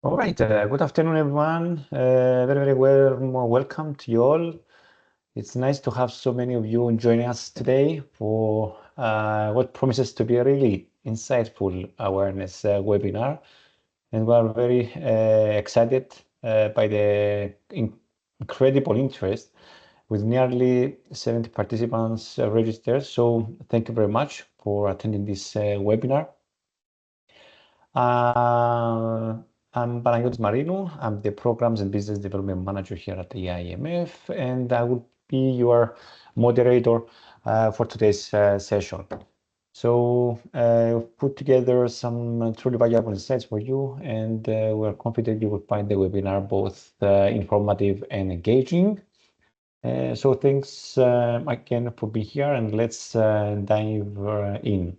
All right, good afternoon, everyone. Very welcome to you all. It's nice to have so many of you joining us today for what promises to be a really insightful awareness webinar. And we are very excited by the incredible interest with nearly 70 participants registered. So thank you very much for attending this webinar. I'm Panagiotis Marino. I'm the Programs and Business Development Manager here at the EIMF, and I will be your moderator for today's session. So we've put together some truly valuable insights for you, and we're confident you will find the webinar both informative and engaging. So thanks again for being here, and let's dive in.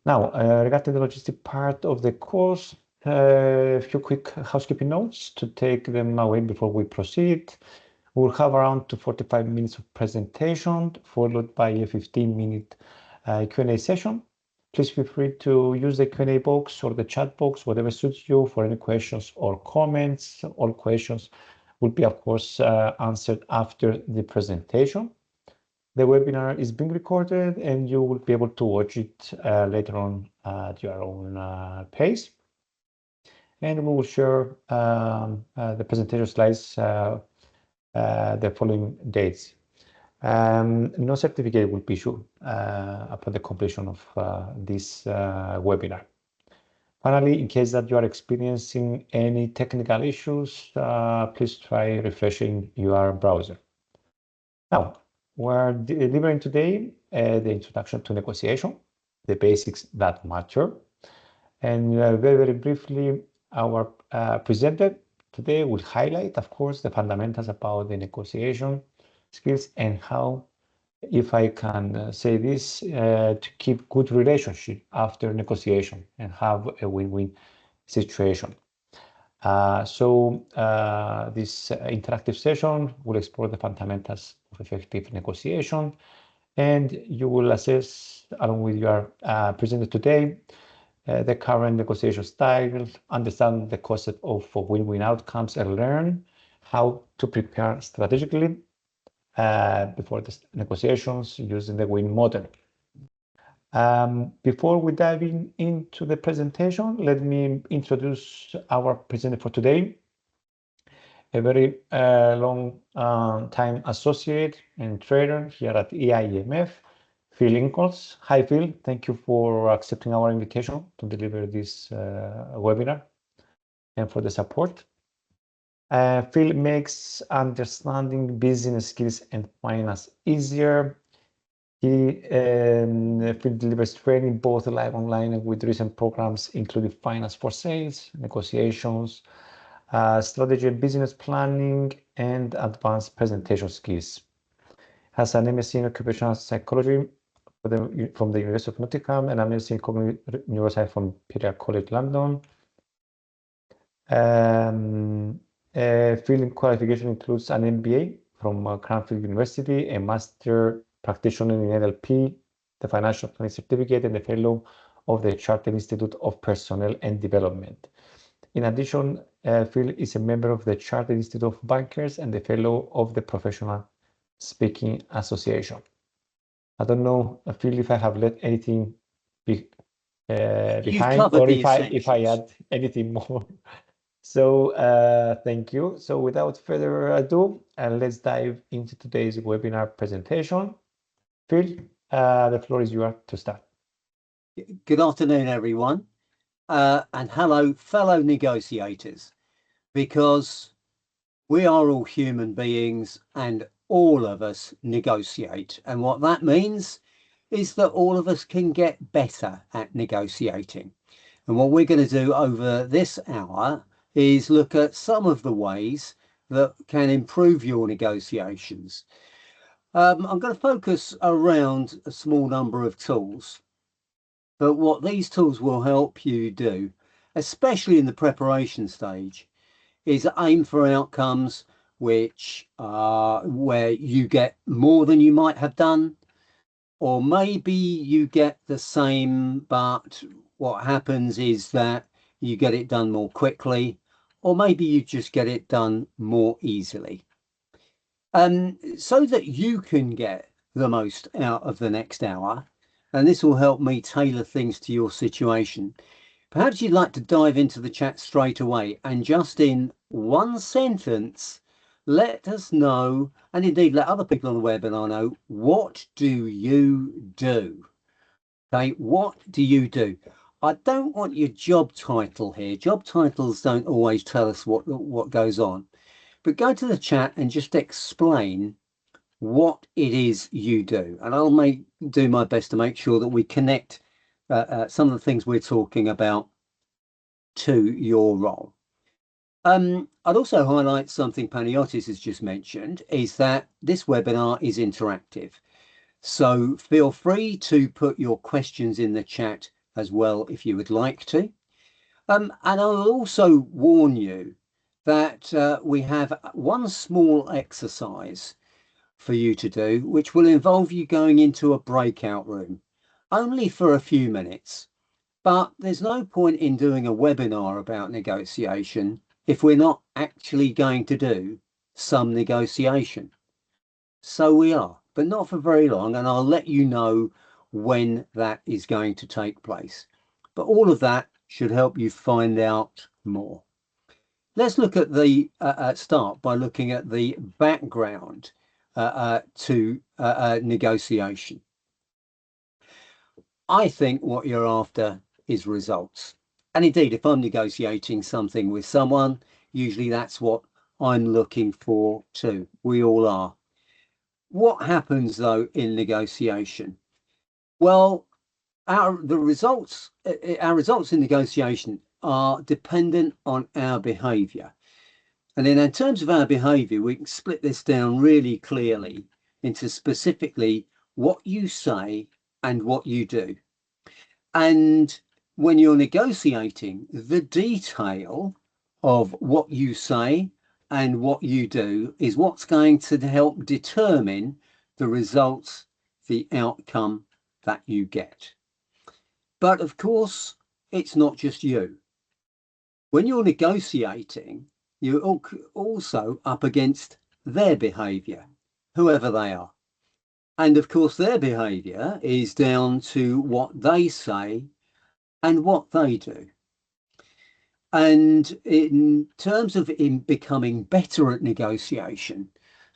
Now, regarding the logistic part of the course, a few quick housekeeping notes to take them away before we proceed. We'll have around 45 minutes of presentation, followed by a 15-minute Q&A session. Please feel free to use the Q&A box or the chat box, whatever suits you, for any questions or comments. All questions will be, of course, answered after the presentation. The webinar is being recorded, and you will be able to watch it later on at your own pace. And we will share the presentation slides the following dates. No certificate will be issued upon the completion of this webinar. Finally, in case that you are experiencing any technical issues, please try refreshing your browser. Now, we're delivering today the introduction to negotiation, the basics that matter. And very briefly, our presenter today will highlight, of course, the fundamentals about the negotiation skills and how, if I can say this, to keep good relationship after negotiation and have a win-win situation. This interactive session will explore the fundamentals of effective negotiation, and you will assess, along with your presenter today, the current negotiation style, understand the concept of win-win outcomes, and learn how to prepare strategically before the negotiations using the WIN model. Before we dive into the presentation, let me introduce our presenter for today, a very long time associate and trader here at EIMF, Phil Ingalls. Hi, Phil. Thank you for accepting our invitation to deliver this webinar and for the support. Phil makes understanding business skills and finance easier. Phil delivers training both live online and with recent programs including finance for sales, negotiations, strategy and business planning, and advanced presentation skills. Has an MSc in occupational psychology from the University of Nottingham and an MSc in cognitive neuroscience from Imperial College London. Phil qualification includes an MBA from Cranfield University, a master practitioner in NLP, the financial planning certificate, and a fellow of the Chartered Institute of Personnel and Development. In addition, Phil is a member of the Chartered Institute of Bankers and a fellow of the Professional Speaking Association. I don't know, Phil, if I have left anything behind, or if I add anything more. So thank you. So without further ado, let's dive into today's webinar presentation. Phil, the floor is yours to start. Good afternoon, everyone. And hello, fellow negotiators, because we are all human beings and all of us negotiate. And what that means is that all of us can get better at negotiating. And what we're going to do over this hour is look at some of the ways that can improve your negotiations. I'm going to focus around a small number of tools, but what these tools will help you do, especially in the preparation stage, is aim for outcomes which are where you get more than you might have done, or maybe you get the same, but what happens is that you get it done more quickly, or maybe you just get it done more easily. So that you can get the most out of the next hour, and this will help me tailor things to your situation. Perhaps you'd like to dive into the chat straight away and just in one sentence, let us know, and indeed let other people on the webinar know, what do you do? Okay, what do you do? I don't want your job title here. Job titles don't always tell us what goes on. But go to the chat and just explain what it is you do. And I'll do my best to make sure that we connect some of the things we're talking about to your role. I'd also highlight something Panagiotis has just mentioned, is that this webinar is interactive. So feel free to put your questions in the chat as well if you would like to. And I'll also warn you that we have one small exercise for you to do, which will involve you going into a breakout room, only for a few minutes. But there's no point in doing a webinar about negotiation if we're not actually going to do some negotiation. So we are, but not for very long, and I'll let you know when that is going to take place. But all of that should help you find out more. Let's look at the start by looking at the background to negotiation. I think what you're after is results. And indeed, if I'm negotiating something with someone, usually that's what I'm looking for too. We all are. What happens though in negotiation? Well, our results in negotiation are dependent on our behavior. And then in terms of our behavior, we can split this down really clearly into specifically what you say and what you do. And when you're negotiating, the detail of what you say and what you do is what's going to help determine the results, the outcome that you get. But of course, it's not just you. When you're negotiating, you're also up against their behavior, whoever they are. And of course, their behavior is down to what they say and what they do. And in terms of becoming better at negotiation,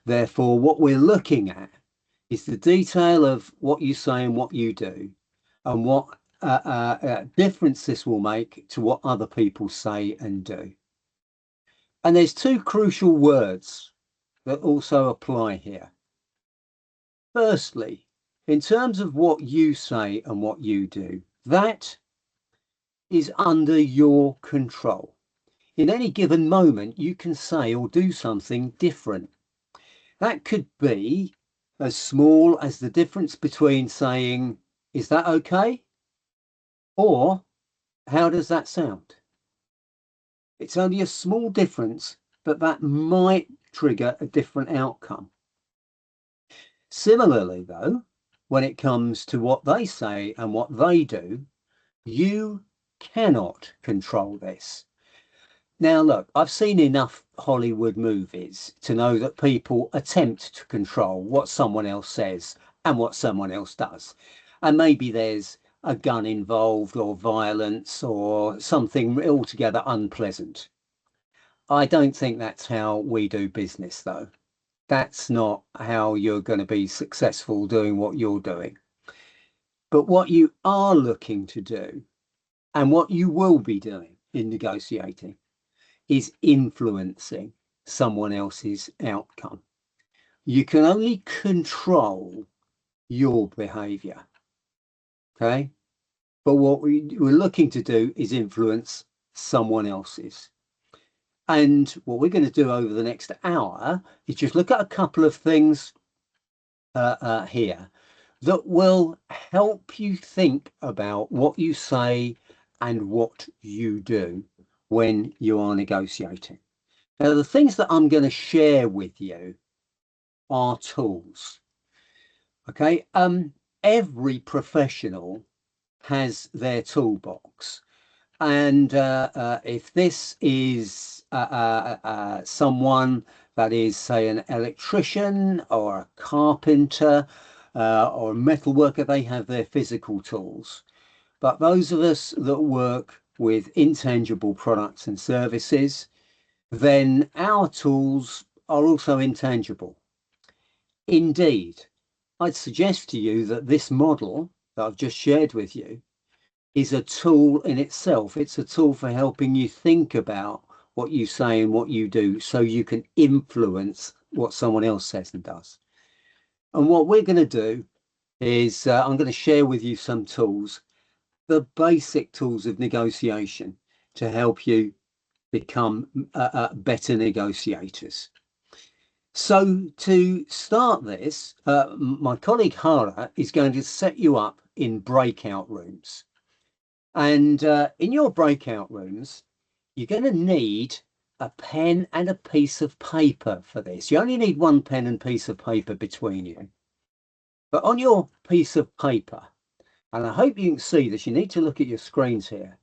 therefore, what we're looking at is the detail of what you say and what you do, and what difference this will make to what other people say and do. And there's two crucial words that also apply here. Firstly, in terms of what you say and what you do, that is under your control. In any given moment, you can say or do something different. That could be as small as the difference between saying, "Is that okay?" or "How does that sound?" It's only a small difference, but that might trigger a different outcome. Similarly, though, when it comes to what they say and what they do, you cannot control this. Now, look, I've seen enough Hollywood movies to know that people attempt to control what someone else says and what someone else does. And maybe there's a gun involved or violence or something altogether unpleasant. I don't think that's how we do business, though. That's not how you're going to be successful doing what you're doing. But what you are looking to do and what you will be doing in negotiating is influencing someone else's outcome. You can only control your behavior, okay? But what we're looking to do is influence someone else's. And what we're going to do over the next hour is just look at a couple of things here that will help you think about what you say and what you do when you are negotiating. Now, the things that I'm going to share with you are tools. Okay, every professional has their toolbox. And if this is someone that is, say, an electrician or a carpenter or a metal worker, they have their physical tools. But those of us that work with intangible products and services, then our tools are also intangible. Indeed, I'd suggest to you that this model that I've just shared with you is a tool in itself. It's a tool for helping you think about what you say and what you do so you can influence what someone else says and does. And what we're going to do is I'm going to share with you some tools, the basic tools of negotiation to help you become better negotiators. So to start this, my colleague Hara is going to set you up in breakout rooms. And in your breakout rooms, you're going to need a pen and a piece of paper for this. You only need one pen and piece of paper between you. But on your piece of paper, and I hope you can see this, you need to look at your screens here.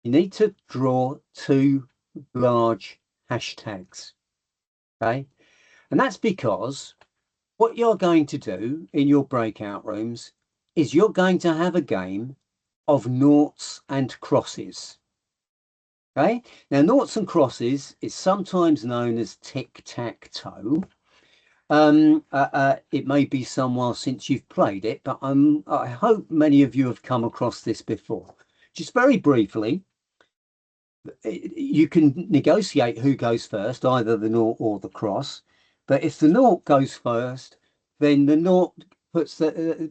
You need to draw two large hashtags, okay? And that's because what you're going to do in your breakout rooms is you're going to have a game of noughts and crosses. Okay, now noughts and crosses is sometimes known as tic-tac-toe. It may be some while since you've played it, but I hope many of you have come across this before. Just very briefly, you can negotiate who goes first, either the nought or the cross. But if the nought goes first, then the nought puts their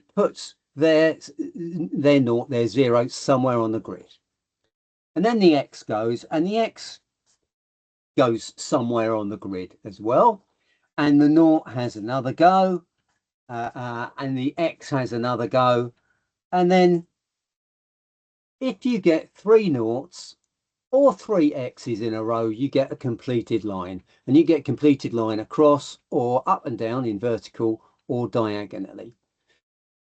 nought, their zero, somewhere on the grid. And then the X goes, and the X goes somewhere on the grid as well. And the nought has another go, and the X has another go. And then if you get three noughts or three X's in a row, you get a completed line. And you get completed line across or up and down in vertical or diagonally.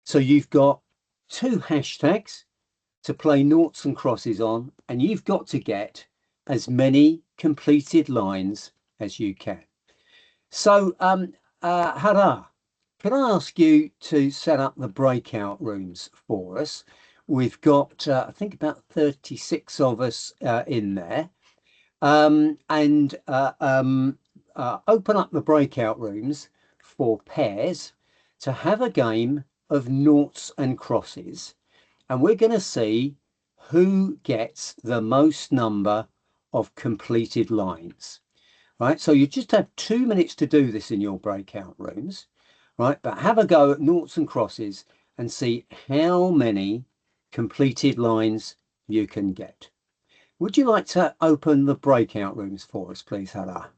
So you've got two hashtags to play noughts and crosses on, and you've got to get as many completed lines as you can. So, Hara, can I ask you to set up the breakout rooms for us? We've got, I think, about 36 of us in there. And open up the breakout rooms for pairs to have a game of noughts and crosses. And we're going to see who gets the most number of completed lines, right? So you just have 2 minutes to do this in your breakout rooms, right? But have a go at noughts and crosses and see how many completed lines you can get. Would you like to open the breakout rooms for us, please, Hara?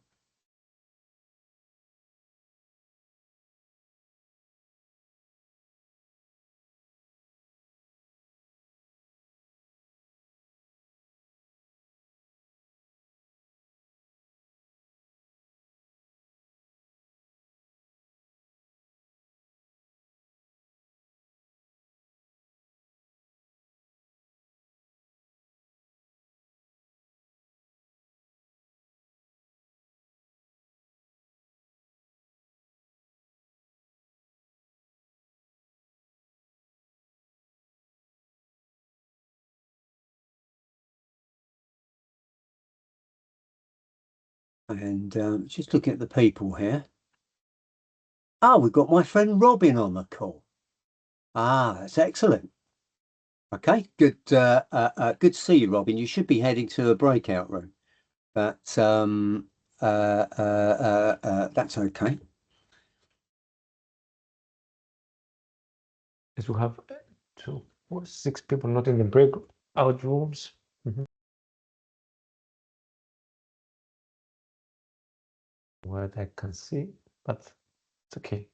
And just looking at the people here. Ah, we've got my friend Robin on the call. Ah, that's excellent. Okay, good. Good to see you, Robin. You should be heading to a breakout room, but that's okay. As we have 2 or 6 people not in the breakout rooms. what I can see, but it's okay.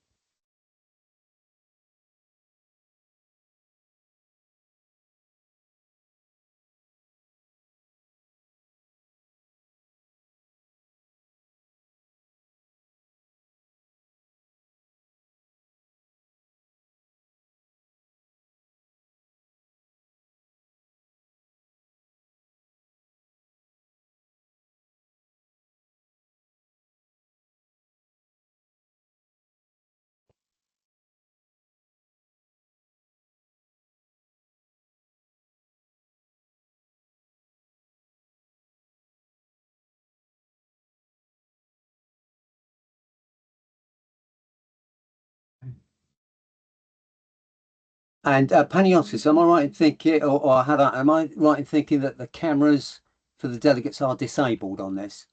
And Paniotis, am I right in thinking, or am I right in thinking that the cameras for the delegates are disabled on this?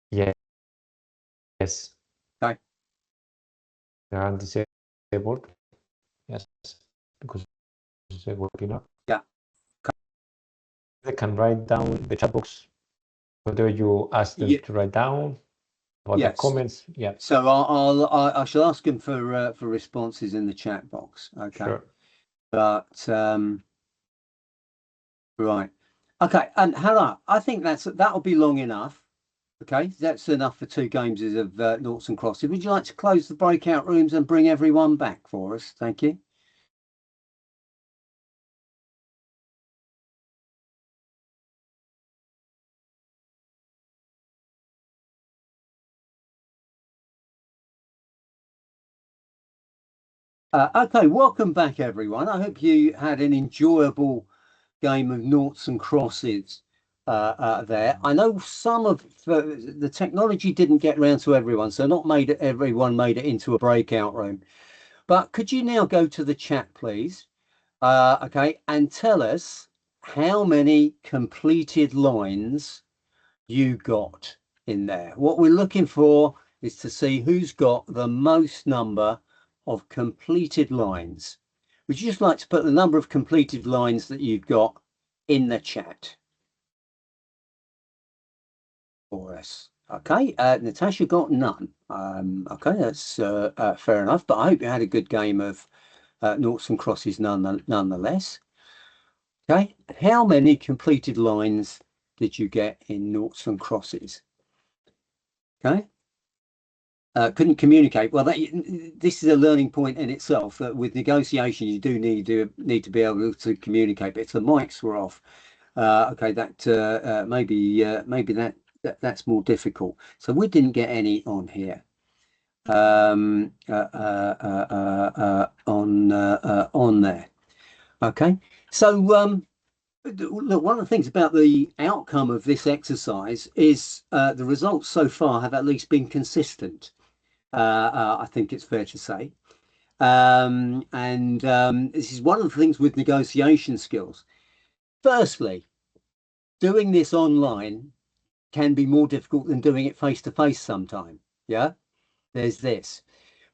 Yes. Yes. Okay. They are disabled. Yes, because it's a webinar. Yeah. Okay. They can write down the chat box, whatever you ask them to write down, or the comments. Yeah. So I shall ask them for responses in the chat box. Okay. Sure. But right. Okay. And Hannah, I think that'll be long enough. Okay, that's enough for 2 games of noughts and crosses. Would you like to close the breakout rooms and bring everyone back for us? Thank you. Okay, welcome back, everyone. I hope you had an enjoyable game of noughts and crosses there. I know some of the technology didn't get around to everyone, so not everyone made it into a breakout room. But could you now go to the chat, please? Okay, and tell us how many completed lines you got in there. What we're looking for is to see who's got the most number of completed lines. Would you just like to put the number of completed lines that you've got in the chat for us? Okay, Natasha got none. Okay, that's fair enough, but I hope you had a good game of noughts and crosses nonetheless. Okay, how many completed lines did you get in noughts and crosses? Okay. Couldn't communicate. Well, this is a learning point in itself. That with negotiation, you do need to be able to communicate. But if the mics were off, okay, that maybe that's more difficult. So we didn't get any on here on there. Okay, so look, one of the things about the outcome of this exercise is the results so far have at least been consistent. I think it's fair to say. This is one of the things with negotiation skills. Firstly, doing this online can be more difficult than doing it face to face sometime. Yeah, there's this.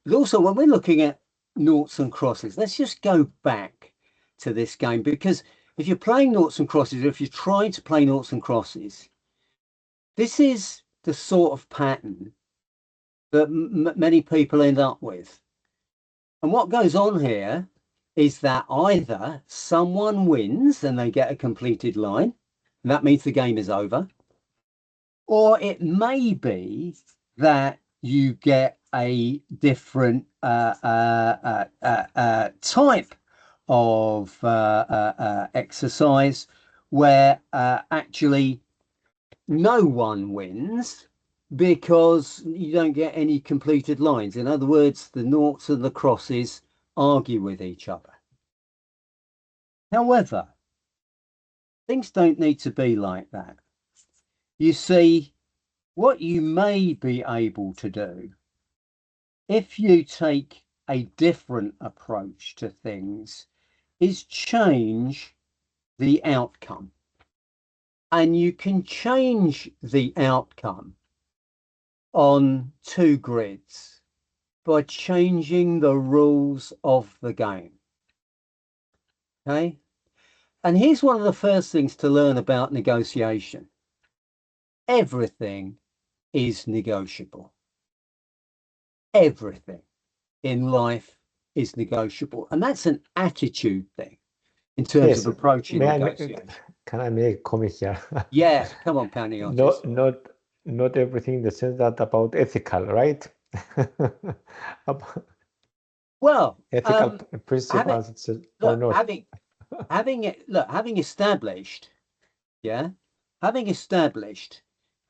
But also, when we're looking at noughts and crosses, let's just go back to this game, because if you're playing noughts and crosses, or if you're trying to play noughts and crosses, this is the sort of pattern that many people end up with. And what goes on here is that either someone wins and they get a completed line, and that means the game is over, or it may be that you get a different type of exercise where actually no one wins because you don't get any completed lines. In other words, the noughts and the crosses argue with each other. However, things don't need to be like that. You see, what you may be able to do, if you take a different approach to things, is change the outcome. And you can change the outcome on 2 grids by changing the rules of the game. Okay, and here's one of the first things to learn about negotiation. Everything is negotiable. everything in life is negotiable. And that's an attitude thing in terms Yes. of approaching negotiation. Can I make a comment here? Yeah, come on, Panagiotis. Not everything in the sense that about ethical, right? Well, Ethical principles, or not? having established, having established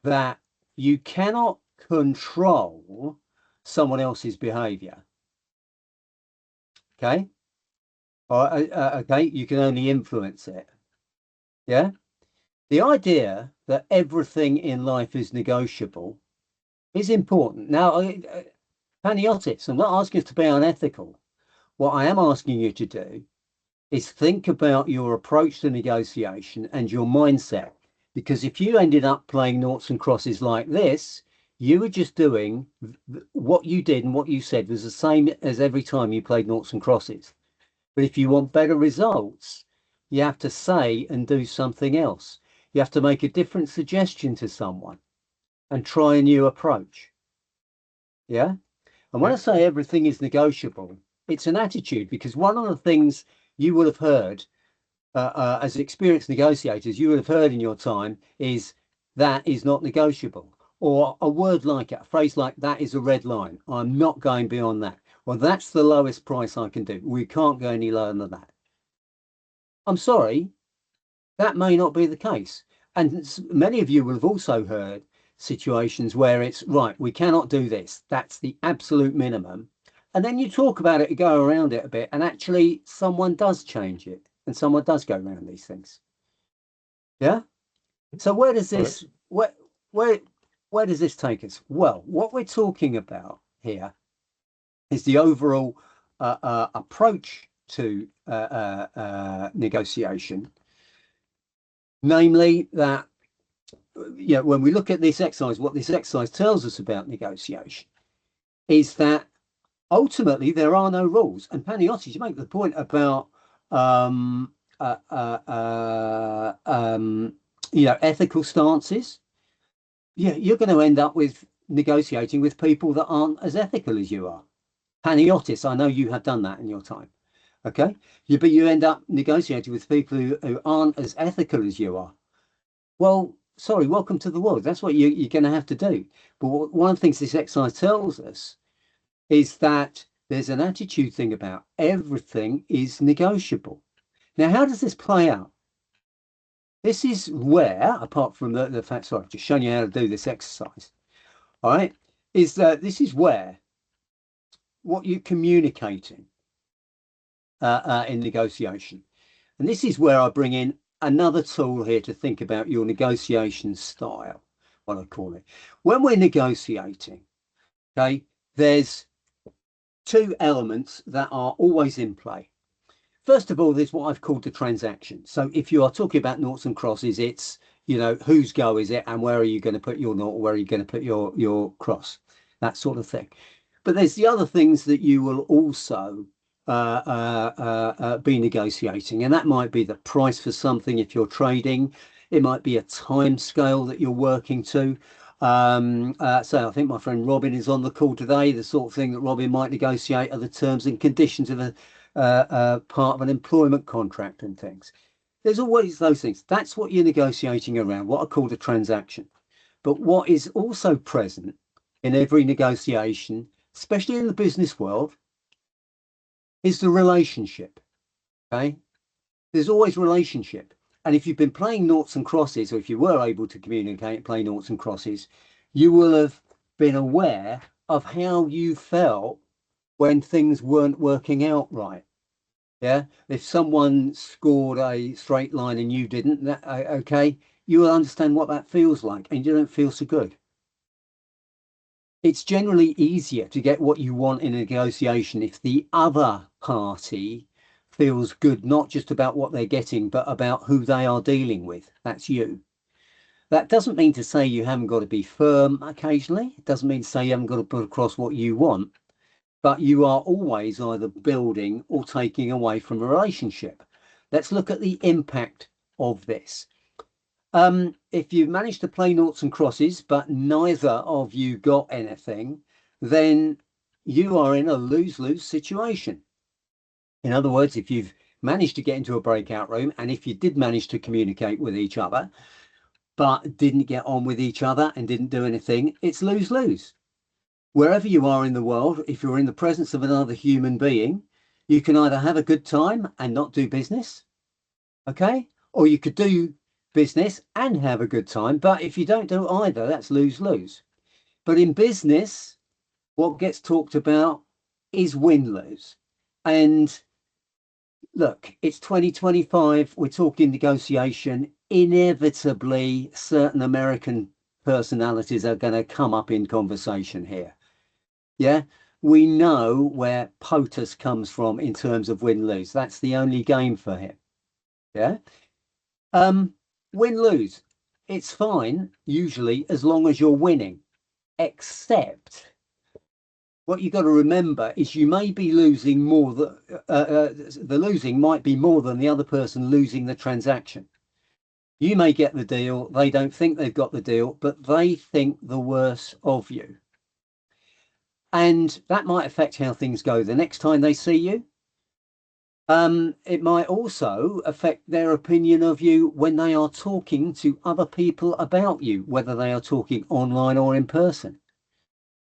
that you cannot control someone else's behavior, okay, or okay, you can only influence it. Yeah, the idea that everything in life is negotiable is important. Now, Panagiotis, I'm not asking you to be unethical. What I am asking you to do is think about your approach to negotiation and your mindset. Because if you ended up playing noughts and crosses like this, you were just doing what you did, and what you said was the same as every time you played noughts and crosses. But if you want better results, you have to say and do something else. You have to make a different suggestion to someone and try a new approach. Yeah. And when I say everything is negotiable, it's an attitude, because one of the things you would have heard as experienced negotiators, you would have heard in your time is that is not negotiable, or a word like it, a phrase like that is a red line. I'm not going beyond that. Well, that's the lowest price I can do. We can't go any lower than that. I'm sorry, that may not be the case. And many of you will have also heard situations where it's right, we cannot do this. That's the absolute minimum. And then you talk about it and go around it a bit, and actually someone does change it and someone does go around these things. Yeah. So where does this where does this take us? Well, what we're talking about here is the overall approach to negotiation, namely that when we look at this exercise, what this exercise tells us about negotiation is that ultimately there are no rules. And Panagiotis, you make the point about ethical stances. Yeah, you're going to end up with negotiating with people that aren't as ethical as you are. Panagiotis, I know you have done that in your time. Okay, but you end up negotiating with people who aren't as ethical as you are. Well, sorry, welcome to the world. That's what you're going to have to do. But one of the things this exercise tells us is that there's an attitude thing about everything is negotiable. Now, how does this play out? This is where, apart from the fact, sorry, I've just shown you how to do this exercise, all right, is that this is where what you're communicating in negotiation. And this is where I bring in another tool here to think about your negotiation style, what I call it. When we're negotiating, okay, there's two elements that are always in play. First of all, there's what I've called the transaction. So if you are talking about noughts and crosses, it's, whose go is it and where are you going to put your nought, or where are you going to put your cross, that sort of thing. But there's the other things that you will also be negotiating, and that might be the price for something if you're trading. It might be a time scale that you're working to. So I think my friend Robin is on the call today. The sort of thing that Robin might negotiate are the terms and conditions of a part of an employment contract and things. There's always those things. That's what you're negotiating around, what I call the transaction. But what is also present in every negotiation, especially in the business world, is the relationship. Okay, there's always relationship. And if you've been playing noughts and crosses, or if you were able to communicate, play noughts and crosses, you will have been aware of how you felt when things weren't working out right. Yeah, if someone scored a straight line and you didn't, okay, you will understand what that feels like, and you don't feel so good. It's generally easier to get what you want in a negotiation if the other party feels good, not just about what they're getting, but about who they are dealing with. That's you. That doesn't mean to say you haven't got to be firm occasionally. It doesn't mean to say you haven't got to put across what you want, but you are always either building or taking away from a relationship. Let's look at the impact of this. If you've managed to play noughts and crosses, but neither of you got anything, then you are in a lose-lose situation. In other words, if you've managed to get into a breakout room, and if you did manage to communicate with each other, but didn't get on with each other and didn't do anything, it's lose-lose. Wherever you are in the world, if you're in the presence of another human being, you can either have a good time and not do business, okay? Or you could do business and have a good time. But if you don't do either, that's lose-lose. But in business, what gets talked about is win-lose. And look, it's 2025. We're talking negotiation. Inevitably, certain American personalities are going to come up in conversation here. Yeah, we know where POTUS comes from in terms of win-lose. That's the only game for him. Yeah. Win-lose, it's fine, usually, as long as you're winning. Except what you got to remember is you may be losing more than the losing might be more than the other person losing the transaction. You may get the deal, they don't think they've got the deal, but they think the worse of you. And that might affect how things go the next time they see you. It might also affect their opinion of you when they are talking to other people about you, whether they are talking online or in person.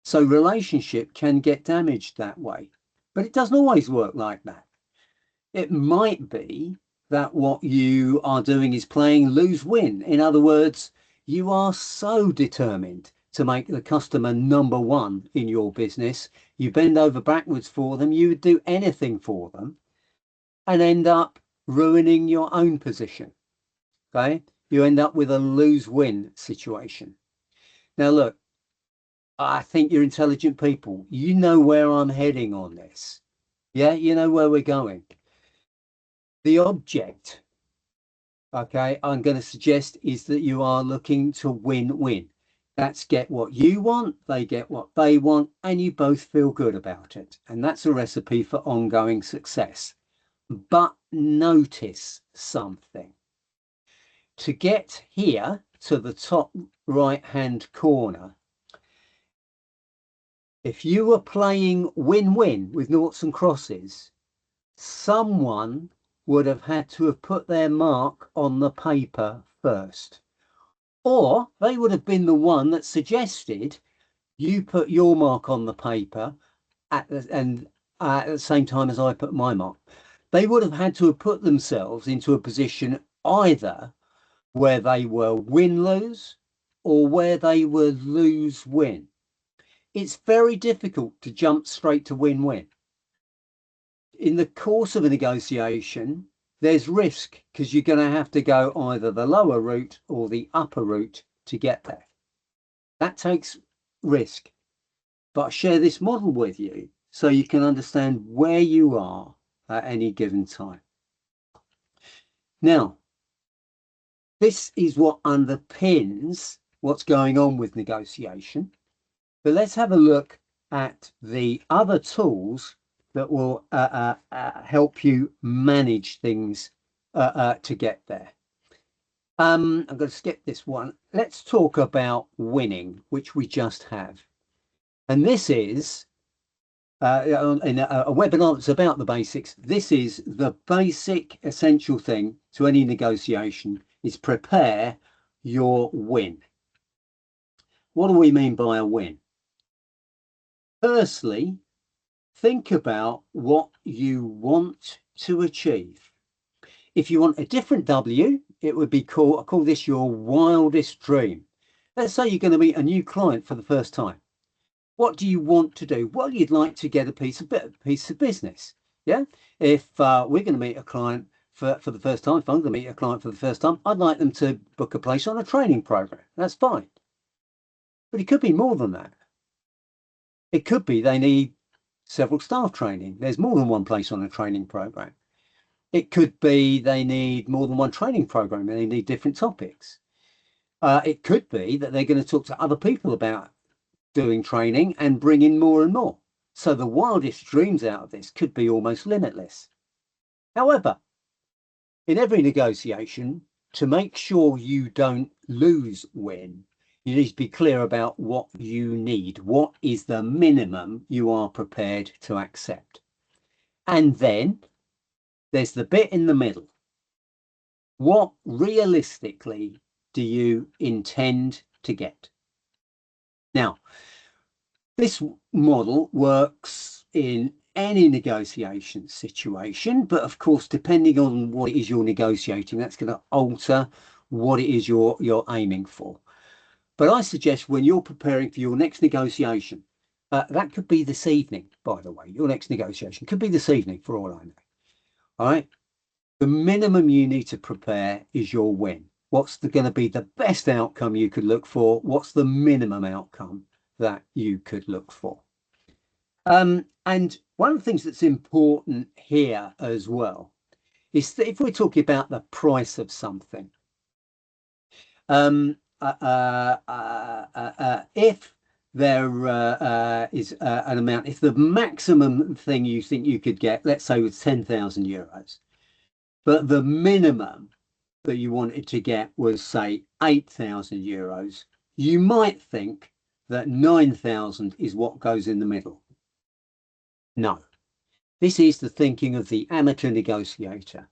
So relationship can get damaged that way, but it doesn't always work like that. It might be that what you are doing is playing lose-win. In other words, you are so determined to make the customer number one in your business, you bend over backwards for them, you would do anything for them, and end up ruining your own position. Okay, you end up with a lose-win situation. Now, look, I think you're intelligent people. You know where I'm heading on this. Yeah, you know where we're going. The object, okay, I'm going to suggest is that you are looking to win-win. That's get what you want, they get what they want, and you both feel good about it. And that's a recipe for ongoing success. But notice something. To get here to the top right-hand corner, if you were playing win-win with noughts and crosses, someone would have had to have put their mark on the paper first. Or they would have been the one that suggested you put your mark on the paper at the same time as I put my mark. They would have had to have put themselves into a position either where they were win-lose or where they were lose-win. It's very difficult to jump straight to win-win. In the course of a negotiation, there's risk because you're going to have to go either the lower route or the upper route to get there. That takes risk. But I share this model with you so you can understand where you are at any given time. Now, this is what underpins what's going on with negotiation. But let's have a look at the other tools that will help you manage things to get there. I'm going to skip this one. Let's talk about winning, which we just have. And this is in a webinar that's about the basics. This is the basic essential thing to any negotiation is prepare your win. What do we mean by a win? Firstly, think about what you want to achieve. If you want a different W, it would be I call this your wildest dream. Let's say you're going to meet a new client for the first time. What do you want to do? Well, you'd like to get a piece of business. Yeah. If we're going to meet a client for the first time, if I'm going to meet a client for the first time, I'd like them to book a place on a training program. That's fine. But it could be more than that. It could be they need several staff training. There's more than one place on a training program. It could be they need more than one training program and they need different topics. It could be that they're going to talk to other people about doing training and bring in more and more. So the wildest dreams out of this could be almost limitless. However, in every negotiation, to make sure you don't lose win, You need to be clear about what you need. What is the minimum you are prepared to accept? And then there's the bit in the middle. What realistically do you intend to get? Now, this model works in any negotiation situation, but of course, depending on what it is you're negotiating, that's going to alter what it is you're aiming for. But I suggest when you're preparing for your next negotiation, that could be this evening, by the way, your next negotiation could be this evening for all I know. All right. The minimum you need to prepare is your win. What's going to be the best outcome you could look for? What's the minimum outcome that you could look for? And one of the things that's important here as well is that if we're talking about the price of something, if there is an amount, if the maximum thing you think you could get, let's say was 10,000 euros, but the minimum that you wanted to get was, say, 8,000 euros, you might think that 9,000 is what goes in the middle. No, this is the thinking of the amateur negotiator.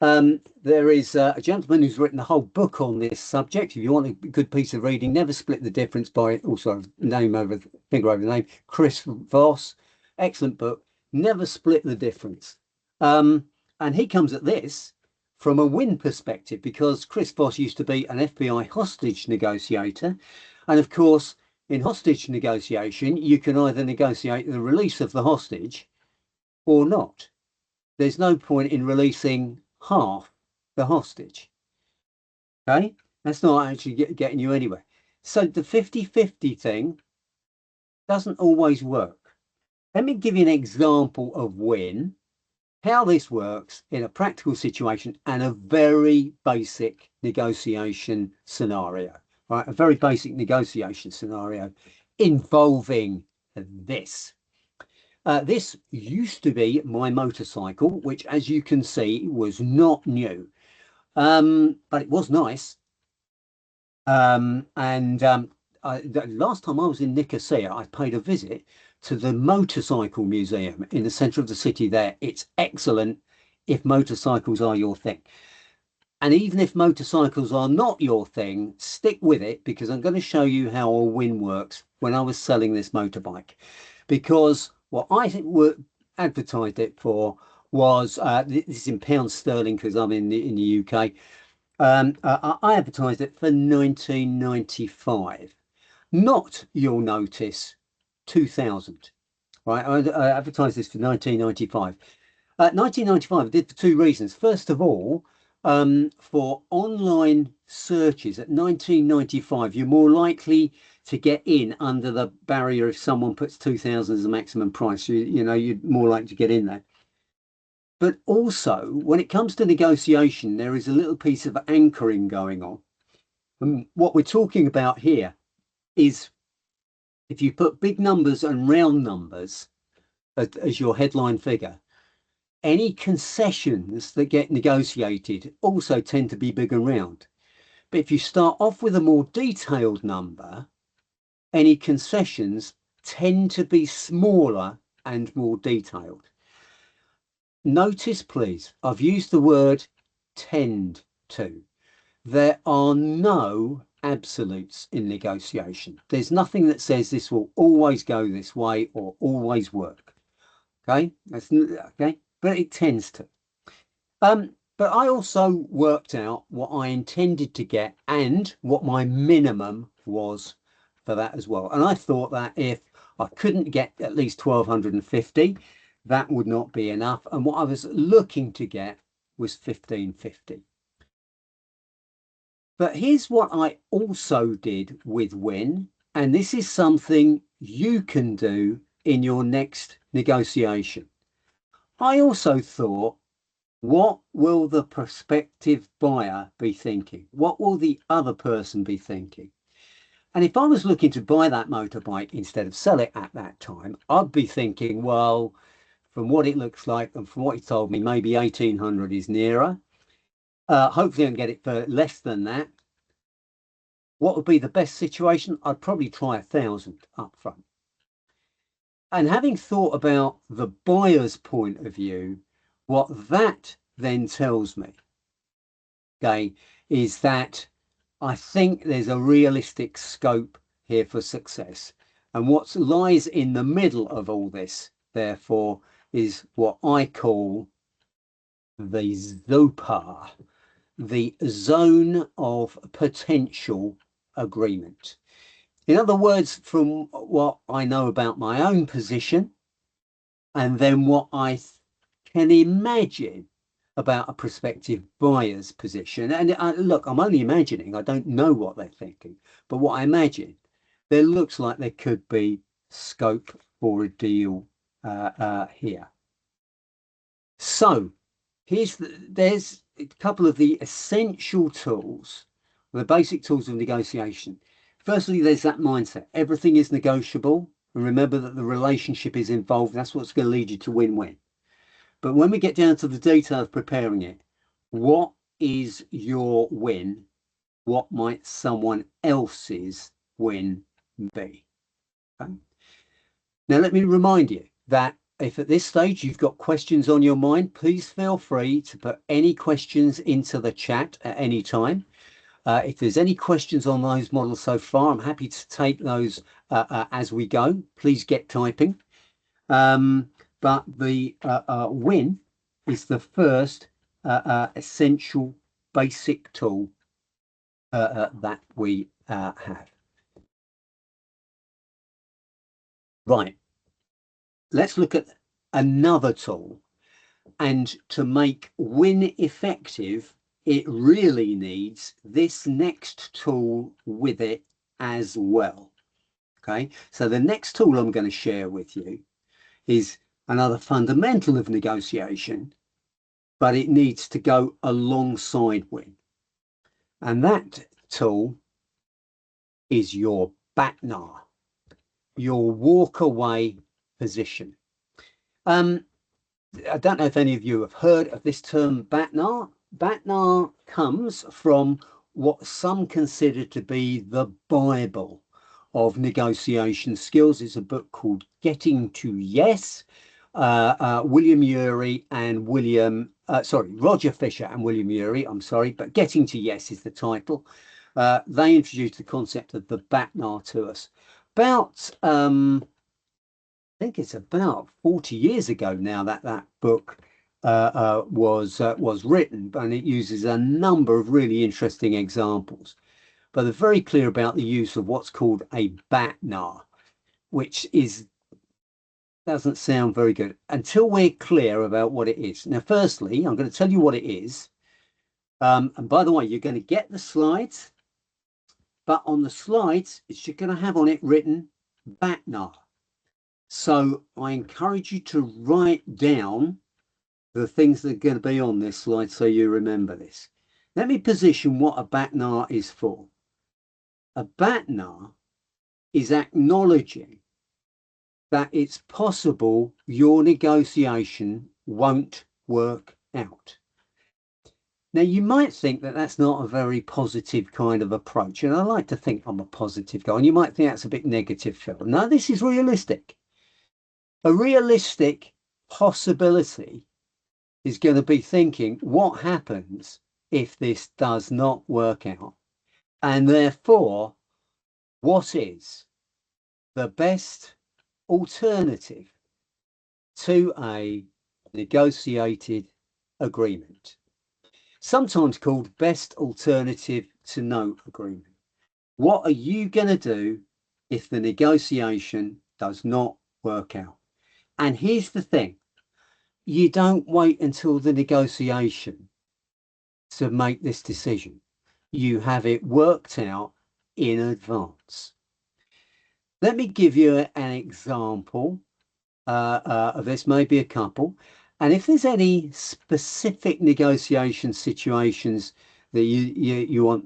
There is a gentleman who's written a whole book on this subject. If you want a good piece of reading, Never Split the Difference by, also name over, finger over the name, Chris Voss. Excellent book, Never Split the Difference. And he comes at this from a win perspective, because Chris Voss used to be an FBI hostage negotiator. And of course, in hostage negotiation, you can either negotiate the release of the hostage or not. There's no point in releasing half the hostage. Okay, that's not actually getting you anywhere. So the 50-50 thing doesn't always work. Let me give you an example of how this works in a practical situation and a very basic negotiation scenario. Right, a very basic negotiation scenario involving this. This used to be my motorcycle, which, as you can see, was not new, but it was nice. The last time I was in Nicosia, I paid a visit to the motorcycle museum in the centre of the city there. It's excellent if motorcycles are your thing. And even if motorcycles are not your thing, stick with it, because I'm going to show you how a win works when I was selling this motorbike. Because what I think were advertised it for was, this is in pounds sterling because I'm in the UK. I advertised it for 1995, not, you'll notice, 2000. Right, I advertised this for 1995. 1995 I did for two reasons. First of all, for online searches at 1995, you're more likely to get in under the barrier if someone puts 2,000 as the maximum price. You know, you're more likely to get in there. But also, when it comes to negotiation, there is a little piece of anchoring going on. And what we're talking about here is if you put big numbers and round numbers as your headline figure, any concessions that get negotiated also tend to be big and round. But if you start off with a more detailed number, any concessions tend to be smaller and more detailed. Notice, please, I've used the word tend to. There are no absolutes in negotiation. There's nothing that says this will always go this way or always work. Okay, that's okay, but it tends to. But I also worked out what I intended to get and what my minimum was for that as well. And I thought that if I couldn't get at least 1,250, that would not be enough. And what I was looking to get was 1,550. But here's what I also did with win, and this is something you can do in your next negotiation. I also thought, what will the prospective buyer be thinking? What will the other person be thinking? And if I was looking to buy that motorbike instead of sell it at that time, I'd be thinking, well, from what it looks like and from what he told me, maybe 1,800 is nearer. Hopefully I can get it for less than that. What would be the best situation? I'd probably try 1,000 up front. And having thought about the buyer's point of view, what that then tells me, okay, is that I think there's a realistic scope here for success. And what lies in the middle of all this, therefore, is what I call the ZOPA, the zone of potential agreement. In other words, from what I know about my own position, and then what I can imagine about a prospective buyer's position. And look, I'm only imagining, I don't know what they're thinking, but what I imagine, there looks like there could be scope for a deal here. So there's a couple of the essential tools, the basic tools of negotiation. Firstly, there's that mindset. Everything is negotiable. And remember that the relationship is involved. That's what's going to lead you to win-win. But when we get down to the detail of preparing it, what is your win? What might someone else's win be? Okay. Now, let me remind you that if at this stage you've got questions on your mind, please feel free to put any questions into the chat at any time. If there's any questions on those models so far, I'm happy to take those as we go. Please get typing. But the win is the first essential basic tool that we have. Right. Let's look at another tool. And to make win effective, it really needs this next tool with it as well. Okay, so the next tool I'm going to share with you is another fundamental of negotiation, but it needs to go alongside win. And that tool is your BATNA, your walk away position. I don't know if any of you have heard of this term BATNA. BATNA comes from what some consider to be the Bible of negotiation skills. It's a book called Getting to Yes. William Ury and Roger Fisher and William Ury, I'm sorry, but Getting to Yes is the title. They introduced the concept of the BATNA to us. I think it's about 40 years ago now that book was written, and it uses a number of really interesting examples. But they're very clear about the use of what's called a BATNA, which doesn't sound very good until we're clear about what it is. Now, firstly, I'm going to tell you what it is. And by the way, you're going to get the slides, but on the slides, you're going to have on it written BATNA. So I encourage you to write down the things that are going to be on this slide so you remember this. Let me position what a BATNA is for. A BATNA is acknowledging that it's possible your negotiation won't work out. Now, you might think that that's not a very positive kind of approach, and I like to think I'm a positive guy, and you might think that's a bit negative, Phil. No, this is realistic. A realistic possibility is going to be thinking, what happens if this does not work out? And therefore, what is the best alternative to a negotiated agreement? Sometimes called best alternative to no agreement. What are you going to do if the negotiation does not work out? And here's the thing, you don't wait until the negotiation to make this decision. You have it worked out in advance. Let me give you an example of this, maybe a couple. And if there's any specific negotiation situations that you want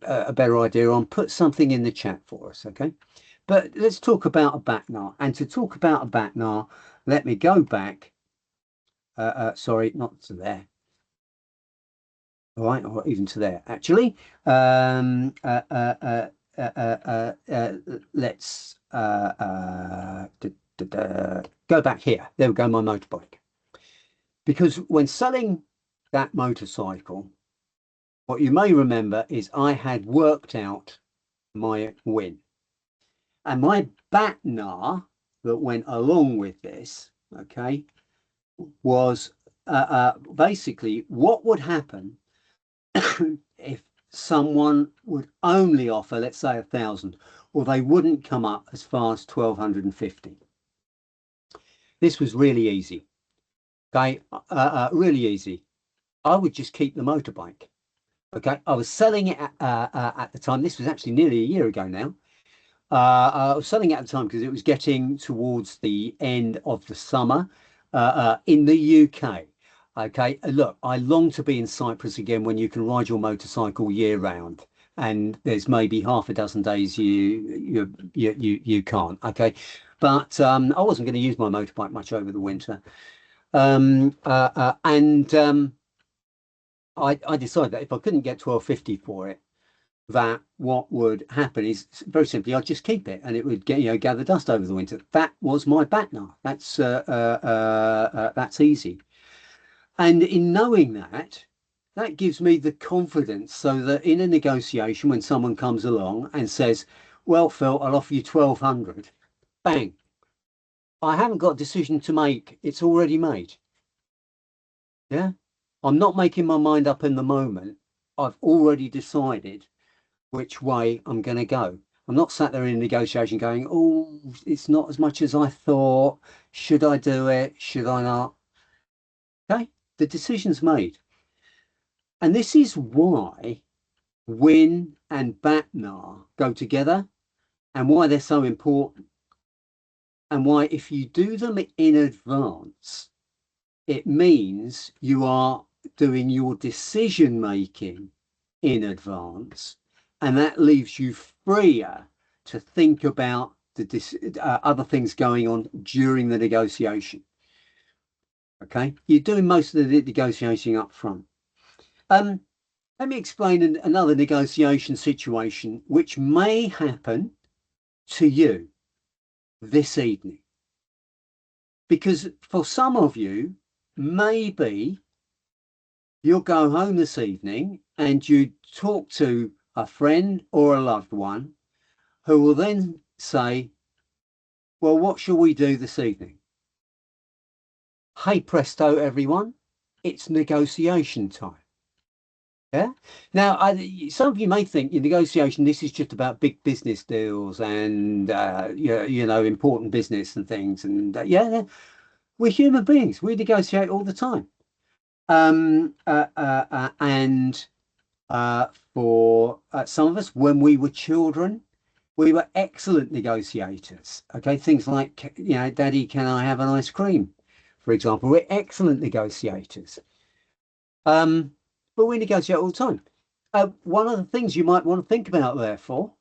a better idea on, put something in the chat for us, okay? But let's talk about a BATNA. And to talk about a BATNA, let me go back. Sorry, not to there. all right, or even to there, actually. Let's go back here. There we go, my motorbike. Because when selling that motorcycle, what you may remember is I had worked out my win. And my BATNA that went along with this, okay, was basically what would happen if someone would only offer, let's say, 1,000, or they wouldn't come up as far as 1,250. This was really easy. Okay, really easy. I would just keep the motorbike. Okay, I was selling it at the time. This was actually nearly a year ago now. I was selling it at the time because it was getting towards the end of the summer in the UK. Okay, look, I long to be in Cyprus again when you can ride your motorcycle year round, and there's maybe half a dozen days you can't. Okay, but I wasn't going to use my motorbike much over the winter, and I decided that if I couldn't get 1250 for it, that what would happen is very simply I'd just keep it and it would get gather dust over the winter. That was my BATNA. That's easy. And in knowing that, that gives me the confidence so that in a negotiation, when someone comes along and says, "Well, Phil, I'll offer you 1,200," bang, I haven't got a decision to make. It's already made. Yeah, I'm not making my mind up in the moment. I've already decided which way I'm going to go. I'm not sat there in a negotiation going, "Oh, it's not as much as I thought. Should I do it? Should I not?" Okay, the decision's made. And this is why win and BATNA go together and why they're so important. And why, if you do them in advance, it means you are doing your decision making in advance, and that leaves you freer to think about the other things going on during the negotiation. Okay, you're doing most of the negotiating up front. Let me explain another negotiation situation which may happen to you this evening, because for some of you, maybe you'll go home this evening and you talk to a friend or a loved one who will then say, "Well, what shall we do this evening?" Hey presto, everyone, it's negotiation time. Yeah. Now, some of you may think in negotiation, this is just about big business deals and, important business and things. And yeah, we're human beings. We negotiate all the time. And for some of us, when we were children, we were excellent negotiators. Okay, things like, "Daddy, can I have an ice cream?" For example, we're excellent negotiators. But we negotiate all the time. One of the things you might want to think about, therefore,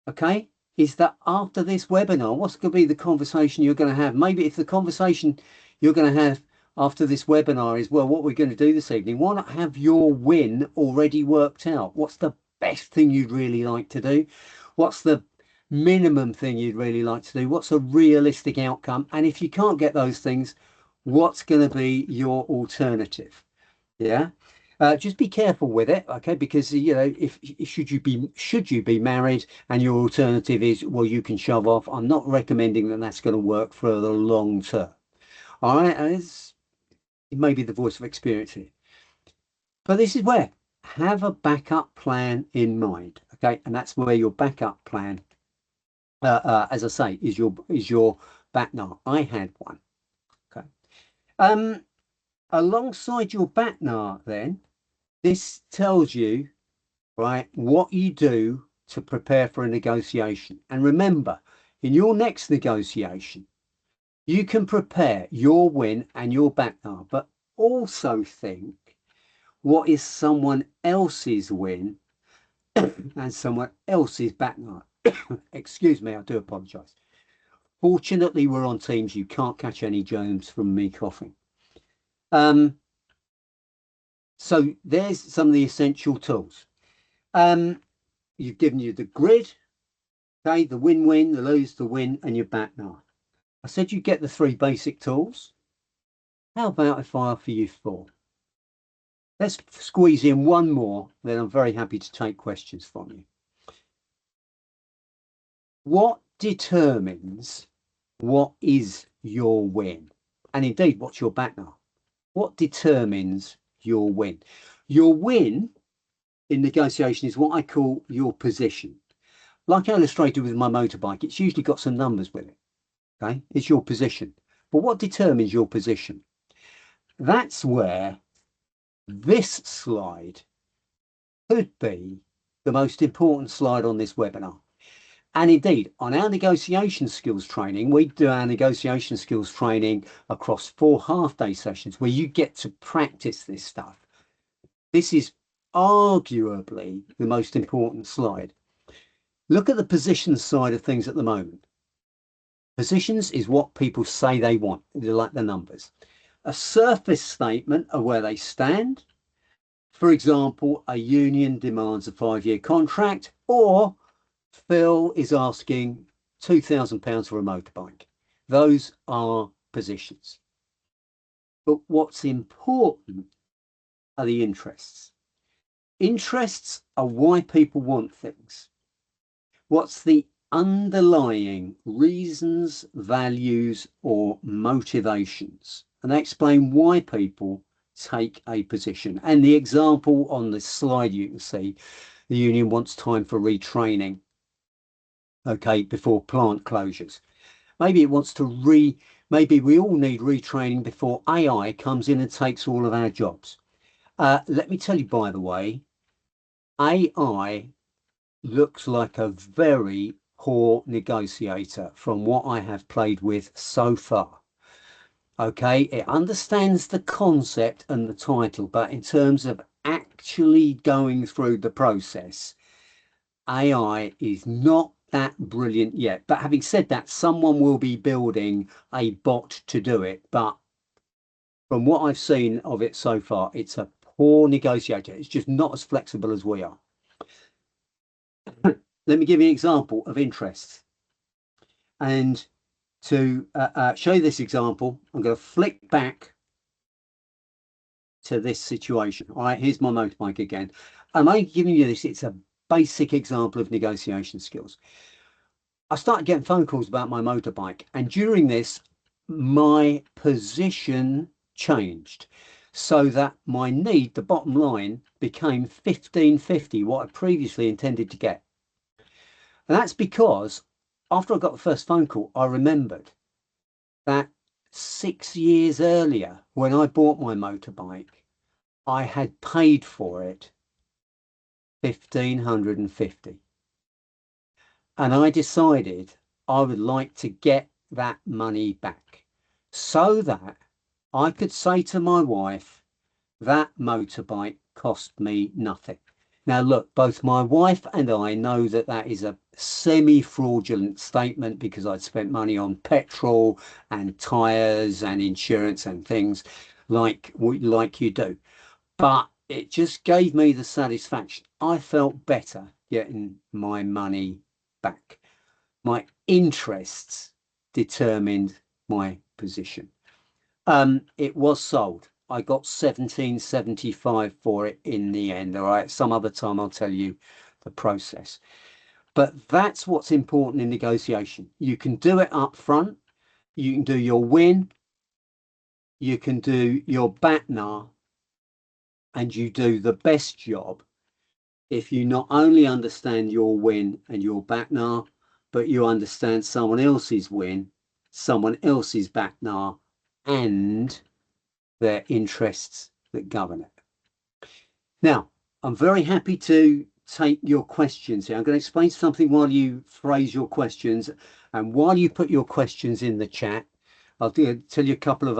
okay, is that after this webinar, what's going to be the conversation you're going to have? Maybe if the conversation you're going to have after this webinar is, "Well, what we're going to do this evening," why not have your win already worked out? What's the best thing you'd really like to do? What's the minimum thing you'd really like to do? What's a realistic outcome? And if you can't get those things, what's going to be your alternative? Yeah. Just be careful with it, okay? Because if should you be married and your alternative is, "Well, you can shove off," I'm not recommending that that's going to work for the long term. All right, and it may be the voice of experience here, but this is where have a backup plan in mind, okay? And that's where your backup plan, as I say, is your BATNA. I had one, okay. Alongside your BATNA, then. This tells you, right, what you do to prepare for a negotiation. And remember, in your next negotiation, you can prepare your win and your BATNA, but also think, what is someone else's win and someone else's BATNA? Excuse me, I do apologize. Fortunately, we're on Teams. You can't catch any germs from me coughing. So there's some of the essential tools. You've given you the grid, okay, the win-win, the lose, the win, and your back now. I said you get the 3 basic tools. How about if I offer you 4? Let's squeeze in 1 more, then I'm very happy to take questions from you. What determines what is your win? And indeed, what's your back now? What determines your win? Your win in negotiation is what I call your position. Like I illustrated with my motorbike, it's usually got some numbers with it. Okay, it's your position. But what determines your position? That's where this slide could be the most important slide on this webinar. And indeed, on our negotiation skills training, we do our negotiation skills training across 4 half-day sessions where you get to practice this stuff. This is arguably the most important slide. Look at the positions side of things at the moment. Positions is what people say they want. They like the numbers. A surface statement of where they stand. For example, a union demands a 5-year contract, or Phil is asking £2,000 for a motorbike. Those are positions. But what's important are the interests. Interests are why people want things. What's the underlying reasons, values, or motivations? And they explain why people take a position. And the example on the slide, you can see the union wants time for retraining, okay, before plant closures. Maybe it wants to maybe we all need retraining before AI comes in and takes all of our jobs. Let me tell you, by the way, AI looks like a very poor negotiator from what I have played with so far. Okay, it understands the concept and the title, but in terms of actually going through the process, AI is not that brilliant yet. But having said that, someone will be building a bot to do it. But from what I've seen of it so far, it's a poor negotiator. It's just not as flexible as we are. Let me give you an example of interest. And to show you this example, I'm going to flick back to this situation. All right, here's my motorbike again. I'm only giving you this. It's a basic example of negotiation skills. I started getting phone calls about my motorbike, and during this, my position changed so that my need, the bottom line, became 1550, what I previously intended to get. And that's because after I got the first phone call, I remembered that 6 years earlier, when I bought my motorbike, I had paid for it 1,550. And I decided I would like to get that money back so that I could say to my wife, that motorbike cost me nothing. Now, look, both my wife and I know that that is a semi-fraudulent statement because I'd spent money on petrol and tyres and insurance and things like you do. But it just gave me the satisfaction. I felt better getting my money back. My interests determined my position. It was sold. I got 1775 for it in the end. All right, some other time I'll tell you the process. But that's what's important in negotiation. You can do it up front. You can do your win. You can do your BATNA, and you do the best job if you not only understand your win and your BATNA, but you understand someone else's win, someone else's BATNA, and their interests that govern it. Now, I'm very happy to take your questions here. I'm going to explain something while you phrase your questions, and while you put your questions in the chat, I'll tell you a couple of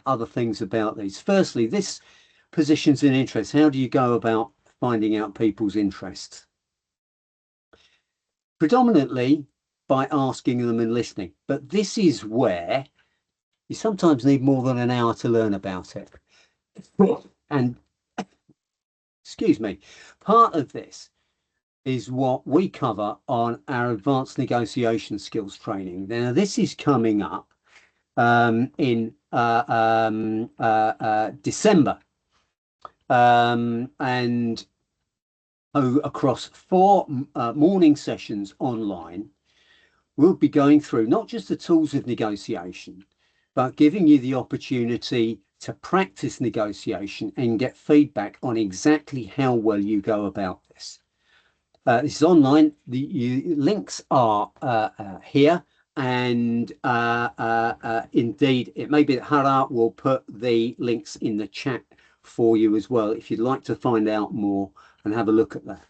other things about these. Firstly, this positions and interests. How do you go about finding out people's interests? Predominantly by asking them and listening, but this is where you sometimes need more than an hour to learn about it. And excuse me, part of this is what we cover on our advanced negotiation skills training. Now, this is coming up in December, and across 4 morning sessions online, we'll be going through not just the tools of negotiation, but giving you the opportunity to practice negotiation and get feedback on exactly how well you go about this. This is online. The links are here, and indeed, it may be that Hara will put the links in the chat for you as well if you'd like to find out more and have a look at that.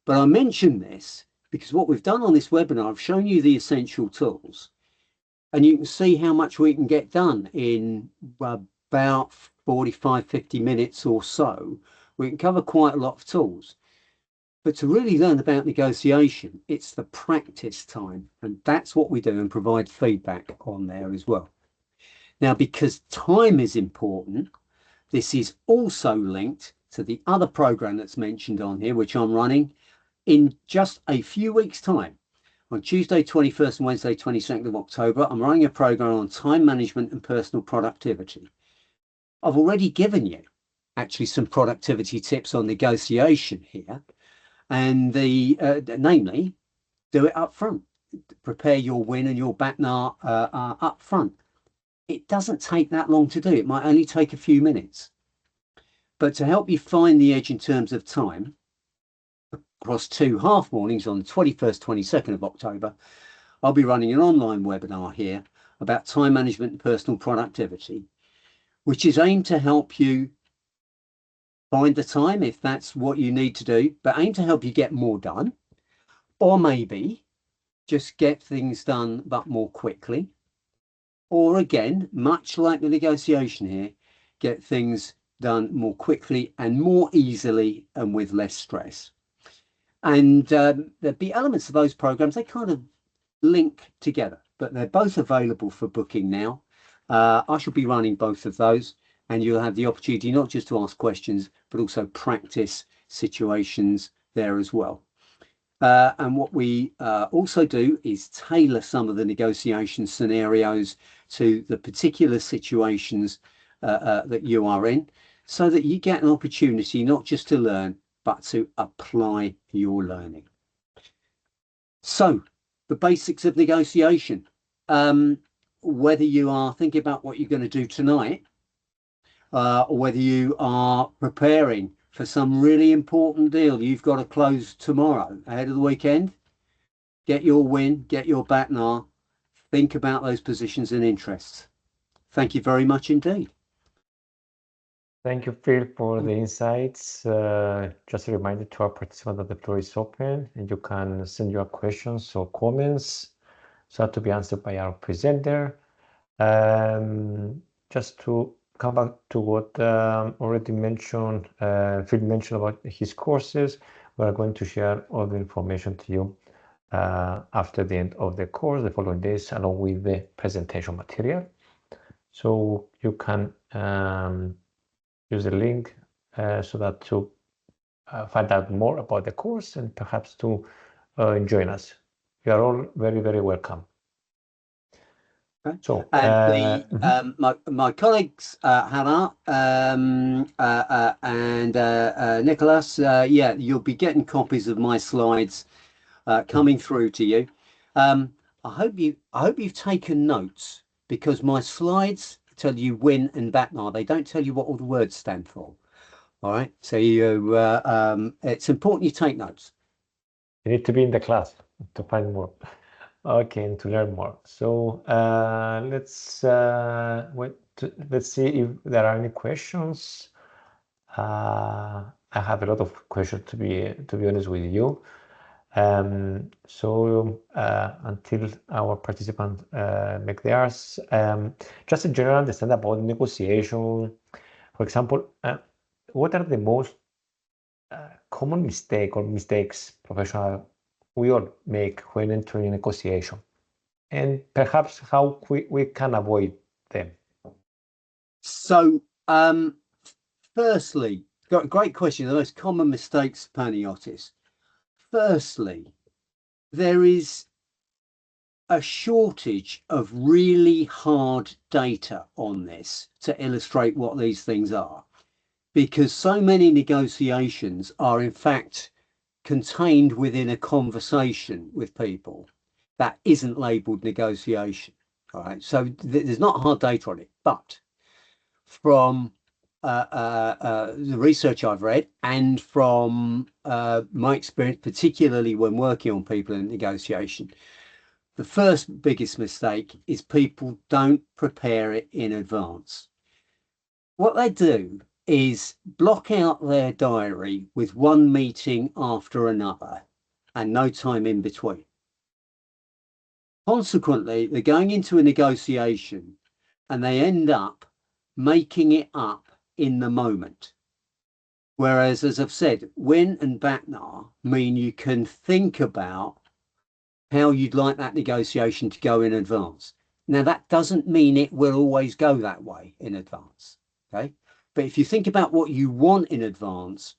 But I mention this because what we've done on this webinar, I've shown you the essential tools, and you can see how much we can get done in about 45, 50 minutes or so. We can cover quite a lot of tools. But to really learn about negotiation, it's the practice time, and that's what we do and provide feedback on there as well. Now, because time is important, this is also linked to the other program that's mentioned on here, which I'm running in just a few weeks' time. On Tuesday 21st and Wednesday 22nd of October, I'm running a program on time management and personal productivity. I've already given you actually some productivity tips on negotiation here, and namely, do it up front. Prepare your win and your BATNA up front. It doesn't take that long to do. It might only take a few minutes. But to help you find the edge in terms of time, across 2 half mornings on the 21st, 22nd of October, I'll be running an online webinar here about time management and personal productivity, which is aimed to help you find the time if that's what you need to do, but aim to help you get more done, or maybe just get things done but more quickly, or again, much like the negotiation here, get things done more quickly and more easily and with less stress. And there'll be elements of those programs, they kind of link together, but they're both available for booking now. I shall be running both of those, and you'll have the opportunity not just to ask questions, but also practice situations there as well. And what we also do is tailor some of the negotiation scenarios to the particular situations that you are in, so that you get an opportunity not just to learn, but to apply your learning. So, the basics of negotiation. Whether you are thinking about what you're going to do tonight, or whether you are preparing for some really important deal you've got to close tomorrow ahead of the weekend, get your win, get your BATNA, think about those positions and interests. Thank you very much indeed. Thank you, Phil, for the insights. Just a reminder to our participants that the floor is open and you can send your questions or comments so to be answered by our presenter. Just to come back to what already mentioned, Phil mentioned about his courses, we are going to share all the information to you after the end of the course, the following days, along with the presentation material. So you can use the link so that to find out more about the course and perhaps to join us. You are all very, very welcome. Okay. So, and my colleagues, Hannah and Nicholas, yeah, you'll be getting copies of my slides coming through to you. I hope you've taken notes, because my slides tell you win and BATNA. They don't tell you what all the words stand for. All right, so you it's important you take notes. You need to be in the class to find more. Okay, and to learn more. So let's see if there are any questions. I have a lot of questions to be honest with you. So until our participants make theirs, just a general understand about negotiation. For example, what are the most common mistakes professional we all make when entering negotiation, and perhaps how we can avoid them? So firstly, Got a great question. The most common mistakes, Panagiotis. Firstly, there is a shortage of really hard data on this to illustrate what these things are, because so many negotiations are in fact contained within a conversation with people that isn't labeled negotiation. All right, so there's not hard data on it, but from the research I've read and from my experience, particularly when working on people in negotiation, the first biggest mistake is people don't prepare it in advance. What they do is block out their diary with one meeting after another and no time in between. Consequently, they're going into a negotiation and they end up making it up in the moment. Whereas, as I've said, win and BATNA mean you can think about how you'd like that negotiation to go in advance. Now, that doesn't mean it will always go that way in advance, okay? But if you think about what you want in advance,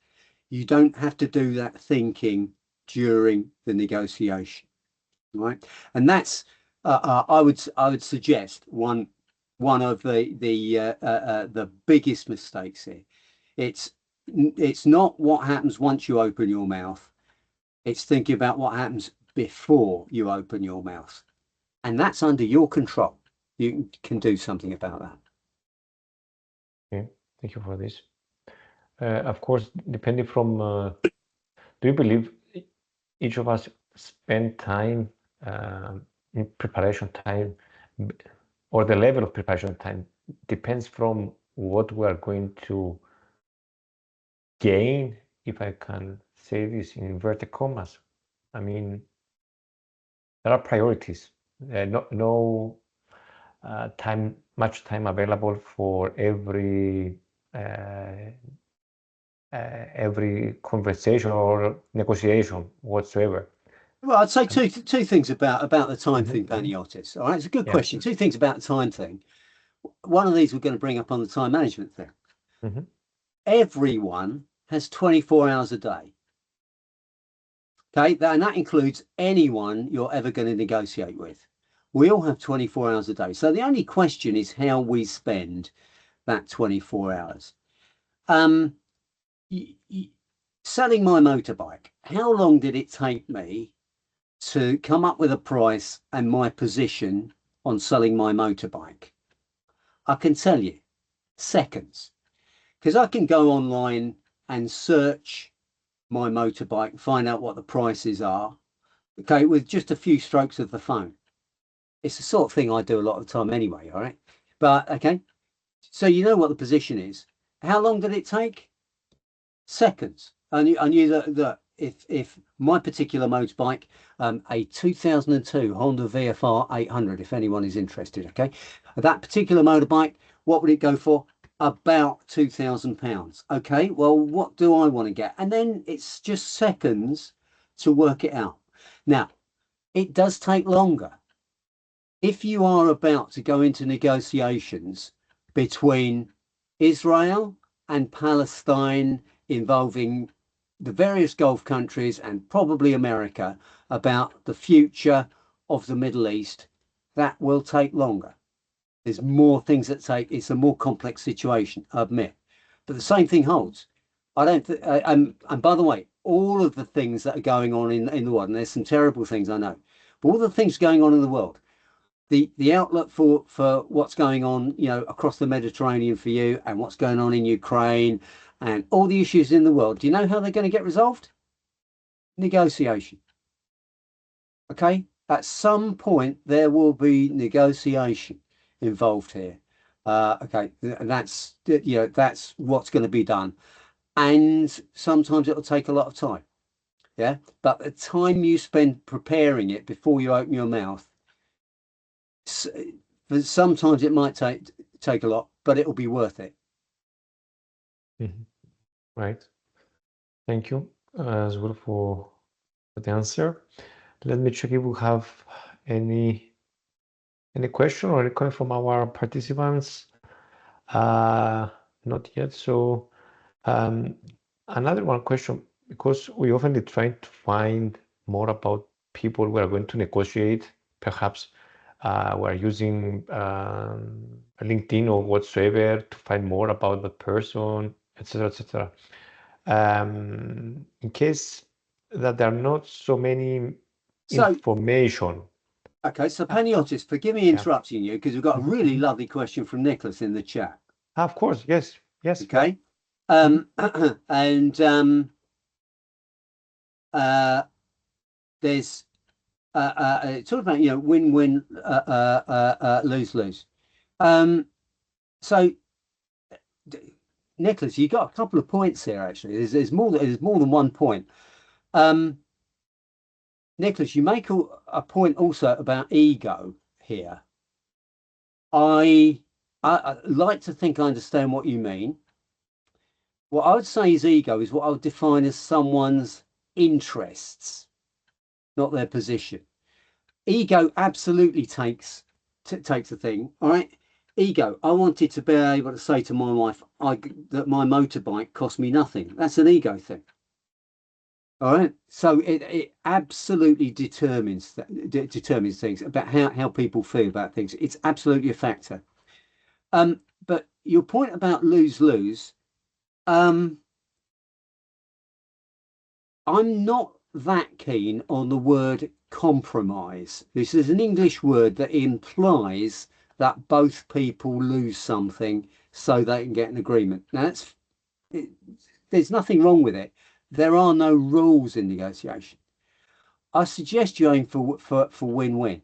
you don't have to do that thinking during the negotiation, right? And that's I would suggest one of the biggest mistakes here. It's not what happens once you open your mouth. It's thinking about what happens before you open your mouth. And that's under your control. You can do something about that. Okay, thank you for this. Of course, depending from, do you believe each of us spend time in preparation time, or the level of preparation time depends from what we are going to gain, if I can say this in inverted commas? I mean, there are priorities. No much time available for every conversation or negotiation whatsoever. Well, I'd say two things about the time thing, Panagiotis. All right, it's a good Yeah. question. Two things about the time thing. One of these we're going to bring up on the time management thing. Everyone has 24 hours a day. Okay, and that includes anyone you're ever going to negotiate with. We all have 24 hours a day. So the only question is how we spend that 24 hours. Selling my motorbike, how long did it take me to come up with a price and my position on selling my motorbike? I can tell you, seconds, because I can go online and search my motorbike, find out what the prices are, okay, with just a few strokes of the phone. It's the sort of thing I do a lot of the time anyway, all right? But, okay, so you know what the position is. How long did it take? Seconds. I knew that if my particular motorbike, a 2002 Honda VFR 800, if anyone is interested, okay, that particular motorbike, what would it go for? About £2,000. Okay, well, what do I want to get? And then it's just seconds to work it out. Now, it does take longer. If you are about to go into negotiations between Israel and Palestine involving the various Gulf countries and probably America about the future of the Middle East, that will take longer. There's more things that take, it's a more complex situation, I admit. But the same thing holds. I don't, and by the way, all of the things that are going on in the world, and there's some terrible things I know, but all the things going on in the world, the outlook for what's going on, you know, across the Mediterranean for you and what's going on in Ukraine and all the issues in the world, do you know how they're going to get resolved? Negotiation. Okay, at some point there will be negotiation involved here. Okay, that's, you know, that's what's going to be done, and sometimes it'll take a lot of time. Yeah, but the time you spend preparing it before you open your mouth, sometimes it might take a lot, but it'll be worth it. Right. Thank you as well for the answer. Let me check if we have any question or any comment from our participants. Not yet. So Another one question, because we often try to find more about people we are going to negotiate. Perhaps we're using LinkedIn or whatsoever to find more about the person, etc., etc. In case that there are not so many information. Okay, so Paniotis, forgive me interrupting you, because we've got a really lovely question from Nicholas in the chat. Of course, yes. Okay. There's it's all about, you know, win-win, lose-lose. So Nicholas, you got a couple of points here. Actually, there's more than one point. Nicholas, you make a point also about ego here. I like to think I understand what you mean. What I would say is ego is what I would define as someone's interests, not their position. Ego absolutely takes a thing. All right. Ego. I wanted to be able to say to my wife that my motorbike cost me nothing. That's an ego thing. All right. So it absolutely determines things about how people feel about things. It's absolutely a factor. But your point about lose-lose, I'm not that keen on the word compromise. This is an English word that implies that both people lose something so they can get an agreement. Now, there's nothing wrong with it. There are no rules in negotiation. I suggest you aim for win-win.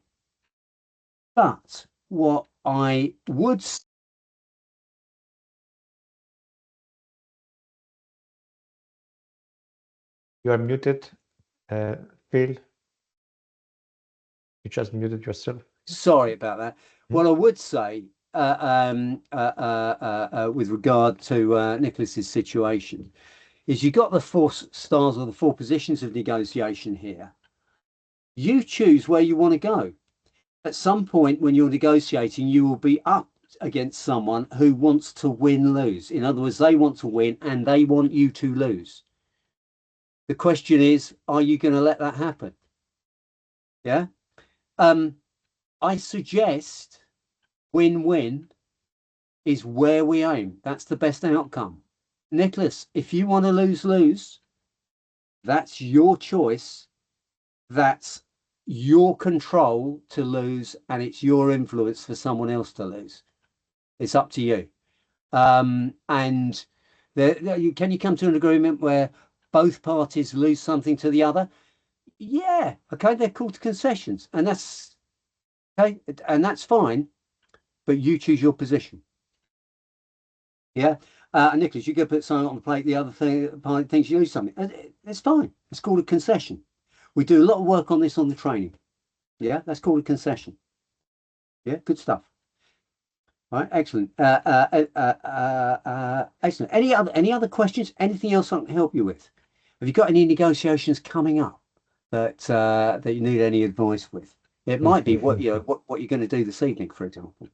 But what I would... You are muted, Phil. You just muted yourself. Sorry about that. What I would say with regard to Nicholas's situation is you got the 4 stars or the 4 positions of negotiation here. You choose where you want to go. At some point when you're negotiating, you will be up against someone who wants to win-lose. In other words, they want to win and they want you to lose. The question is, are you going to let that happen? Yeah. I suggest win-win is where we aim. That's the best outcome. Nicholas, if you want to lose-lose, that's your choice. That's your control to lose, and it's your influence for someone else to lose. It's up to you. And can you come to an agreement where both parties lose something to the other? Yeah. Okay. They're called concessions, and that's okay, and that's fine. But you choose your position. Yeah. Nicholas, you go put something on the plate. The other thing, thinks you lose something. It's fine. It's called a concession. We do a lot of work on this on the training. Yeah, that's called a concession. Yeah, good stuff. All right, excellent. Excellent. Any other questions? Anything else I can help you with? Have you got any negotiations coming up that you need any advice with? It might be what you're going to do this evening, for example.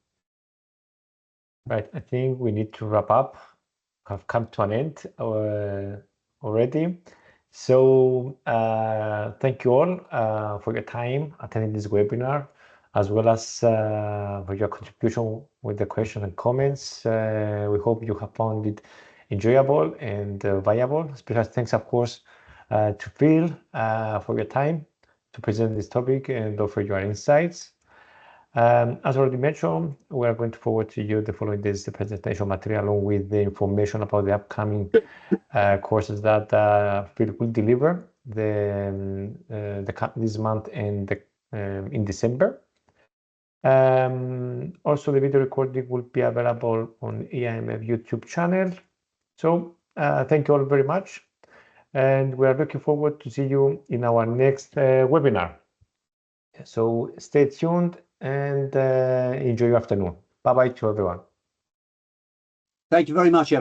Right. I think we need to wrap up. Have come to an end already. So thank you all for your time attending this webinar, as well as for your contribution with the questions and comments. We hope you have found it enjoyable and viable. Special thanks, of course, to Phil for your time to present this topic and offer your insights. As already mentioned, we are going to forward to you the following days the presentation material along with the information about the upcoming courses that Phil will deliver this month and in December. Also, the video recording will be available on EIMF YouTube channel. So thank you all very much, and we are looking forward to see you in our next webinar. So stay tuned and enjoy your afternoon. Bye-bye to everyone. Thank you very much, everyone.